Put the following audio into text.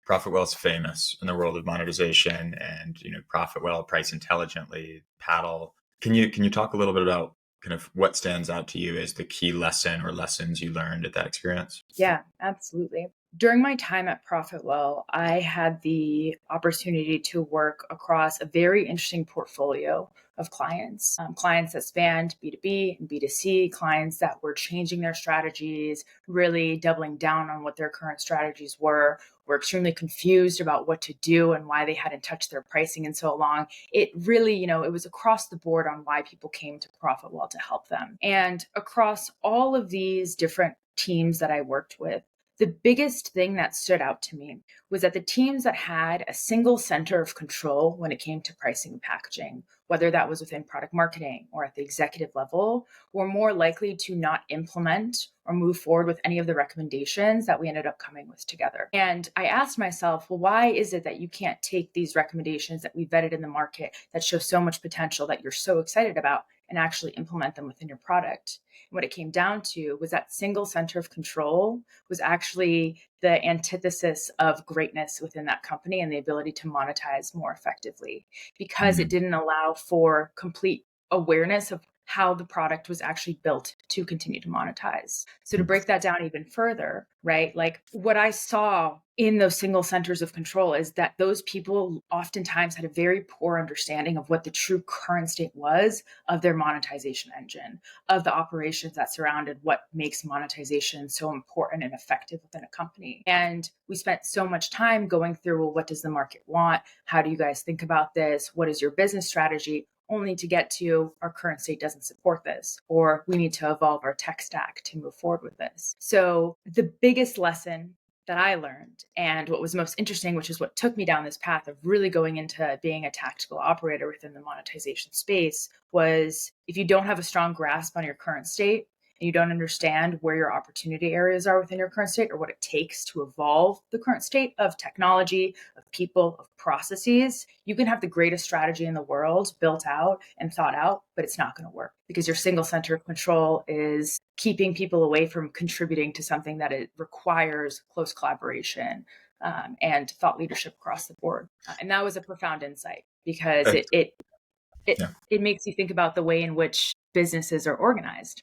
ProfitWell is famous in the world of monetization and, ProfitWell, price intelligently, paddle. Can you talk a little bit about kind of what stands out to you as the key lesson or lessons you learned at that experience? Yeah, absolutely. During my time at ProfitWell, I had the opportunity to work across a very interesting portfolio of clients, clients that spanned B2B and B2C, clients that were changing their strategies, really doubling down on what their current strategies were extremely confused about what to do and why they hadn't touched their pricing in so long. It really, it was across the board on why people came to ProfitWell to help them. And across all of these different teams that I worked with, the biggest thing that stood out to me was that the teams that had a single center of control when it came to pricing and packaging, whether that was within product marketing or at the executive level, were more likely to not implement or move forward with any of the recommendations that we ended up coming with together. And I asked myself, well, why is it that you can't take these recommendations that we vetted in the market that show so much potential that you're so excited about and actually implement them within your product? And what it came down to was that single center of control was actually the antithesis of greatness within that company and the ability to monetize more effectively, because it didn't allow for complete awareness of how the product was actually built to continue to monetize. So to break that down even further, right? Like what I saw in those single centers of control is that those people oftentimes had a very poor understanding of what the true current state was of their monetization engine, of the operations that surrounded what makes monetization so important and effective within a company. And we spent so much time going through, well, what does the market want? How do you guys think about this? What is your business strategy? Only to get to our current state doesn't support this, or we need to evolve our tech stack to move forward with this. So the biggest lesson that I learned, and what was most interesting, which is what took me down this path of really going into being a tactical operator within the monetization space, was if you don't have a strong grasp on your current state, and you don't understand where your opportunity areas are within your current state or what it takes to evolve the current state of technology, of people, of processes, you can have the greatest strategy in the world built out and thought out, but it's not going to work because your single center of control is keeping people away from contributing to something that it requires close collaboration and thought leadership across the board. And that was a profound insight because Uh, it yeah. makes you think about the way in which businesses are organized.